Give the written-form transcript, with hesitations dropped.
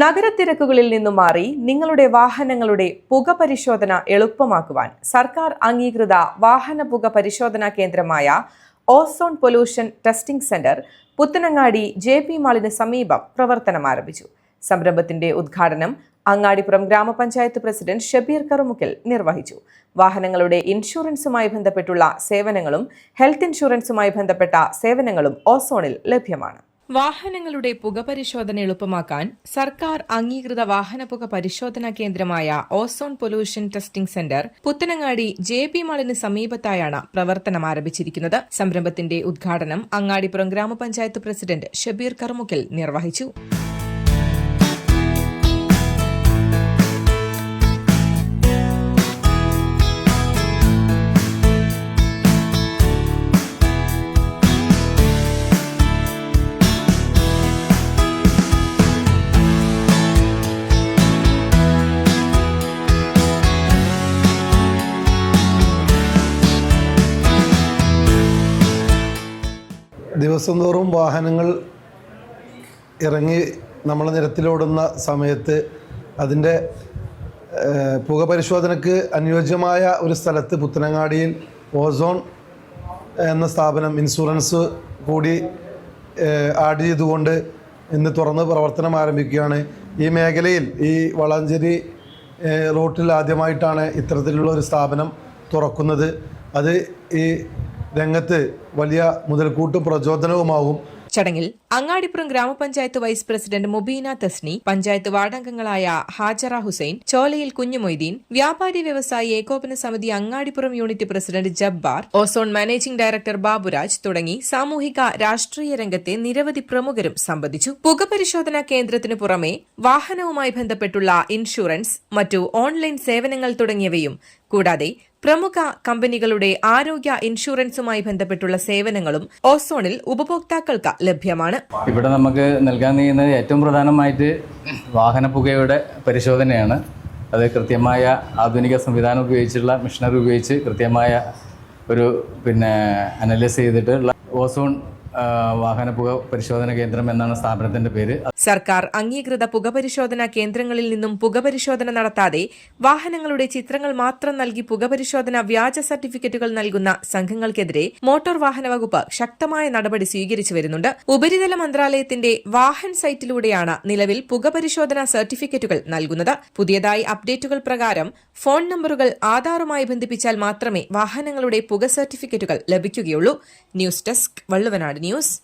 നഗരത്തിരക്കുകളിൽ നിന്നും മാറി നിങ്ങളുടെ വാഹനങ്ങളുടെ പുക പരിശോധന എളുപ്പമാക്കുവാൻ സർക്കാർ അംഗീകൃത വാഹന പുക പരിശോധനാ കേന്ദ്രമായ ozone pollution testing centre Puthanangadi JP മാളിന് സമീപം പ്രവർത്തനം ആരംഭിച്ചു. സംരംഭത്തിന്റെ ഉദ്ഘാടനം അങ്ങാടിപ്പുറം ഗ്രാമപഞ്ചായത്ത് പ്രസിഡന്റ് ഷബീർ കറുമുക്കിൽ നിർവഹിച്ചു. വാഹനങ്ങളുടെ ഇൻഷുറൻസുമായി ബന്ധപ്പെട്ടുള്ള സേവനങ്ങളും ഹെൽത്ത് ഇൻഷുറൻസുമായി ബന്ധപ്പെട്ട സേവനങ്ങളും ഓസോണിൽ ലഭ്യമാണ്. വാഹനങ്ങളുടെ പുക പരിശോധന എളുപ്പമാക്കാൻ സർക്കാർ അംഗീകൃത വാഹന പുക പരിശോധനാ കേന്ദ്രമായ ozone pollution testing centre Puthanangadi JP മാളിന് സമീപത്തായാണ് പ്രവർത്തനം ആരംഭിച്ചിരിക്കുന്നത്. സംരംഭത്തിന്റെ ഉദ്ഘാടനം അങ്ങാടിപ്പുറം ഗ്രാമപഞ്ചായത്ത് പ്രസിഡന്റ് ഷബീർ കറുമുക്കിൽ നിർവഹിച്ചു. ദിവസം തോറും വാഹനങ്ങൾ ഇറങ്ങി നമ്മൾ നിരത്തിലോടുന്ന സമയത്ത് അതിൻ്റെ പുക പരിശോധനയ്ക്ക് അനുയോജ്യമായ ഒരു സ്ഥലത്ത് പുത്തനങ്ങാടിയിൽ ഓസോൺ എന്ന സ്ഥാപനം ഇൻഷുറൻസ് കൂടി ആഡ് ചെയ്തുകൊണ്ട് ഇന്ന് തുറന്ന് പ്രവർത്തനം ആരംഭിക്കുകയാണ്. ഈ മേഖലയിൽ ഈ വളാഞ്ചേരി റോട്ടിൽ ആദ്യമായിട്ടാണ് ഇത്തരത്തിലുള്ള ഒരു സ്ഥാപനം തുറക്കുന്നത്. അത് ഈ രംഗത്ത് വലിയ മുതൽക്കൂട്ടും പ്രചോദനവുമാകും. ചടങ്ങിൽ അങ്ങാടിപ്പുറം ഗ്രാമപഞ്ചായത്ത് വൈസ് പ്രസിഡന്റ് മുബീന തസ്നി, പഞ്ചായത്ത് വാർഡംഗങ്ങളായ ഹാജറ ഹുസൈൻ, ചോലയിൽ കുഞ്ഞുമൊയ്തീൻ, വ്യാപാരി വ്യവസായി ഏകോപന സമിതി Angadippuram unit president Jabbar, ozone managing director Baburaj തുടങ്ങി സാമൂഹിക രാഷ്ട്രീയ രംഗത്തെ നിരവധി പ്രമുഖരും സംബന്ധിച്ചു. പുക പരിശോധനാ കേന്ദ്രത്തിനു പുറമെ വാഹനവുമായി ബന്ധപ്പെട്ടുള്ള ഇൻഷുറൻസ്, മറ്റു ഓൺലൈൻ സേവനങ്ങൾ തുടങ്ങിയവയും കൂടാതെ പ്രമുഖ കമ്പനികളുടെ ആരോഗ്യ ഇൻഷുറൻസുമായി ബന്ധപ്പെട്ടുള്ള സേവനങ്ങളും ഓസോണിൽ ഉപഭോക്താക്കൾക്ക് ലഭ്യമാണ്. ഇവിടെ നമുക്ക് നൽകാൻ കഴിയുന്നത് ഏറ്റവും പ്രധാനമായിട്ട് വാഹന പുകയുടെ പരിശോധനയാണ്. അത് കൃത്യമായ ആധുനിക സംവിധാനം ഉപയോഗിച്ചുള്ള മെഷീനറി ഉപയോഗിച്ച് കൃത്യമായ ഒരു അനലൈസ് ചെയ്തിട്ടുള്ള ഓസോൺ വാഹന പുക പരിശോധന കേന്ദ്രം എന്നാണ് സ്ഥാപനത്തിന്റെ പേര്. സർക്കാർ അംഗീകൃത പുക പരിശോധനാ കേന്ദ്രങ്ങളിൽ നിന്നും പുക പരിശോധന നടത്താതെ വാഹനങ്ങളുടെ ചിത്രങ്ങൾ മാത്രം നൽകി പുക പരിശോധന വ്യാജ സർട്ടിഫിക്കറ്റുകൾ നൽകുന്ന സംഘങ്ങൾക്കെതിരെ മോട്ടോർ വാഹന വകുപ്പ് ശക്തമായ നടപടി സ്വീകരിച്ചു വരുന്നുണ്ട്. ഉപരിതല മന്ത്രാലയത്തിന്റെ വാഹൻ സൈറ്റിലൂടെയാണ് നിലവിൽ പുക പരിശോധനാ സർട്ടിഫിക്കറ്റുകൾ നൽകുന്നത്. പുതിയതായി അപ്ഡേറ്റുകൾ പ്രകാരം ഫോൺ നമ്പറുകൾ ആധാറുമായി ബന്ധിപ്പിച്ചാൽ മാത്രമേ വാഹനങ്ങളുടെ പുക സർട്ടിഫിക്കറ്റുകൾ ലഭിക്കുകയുള്ളൂ. News desk Valluvanad news.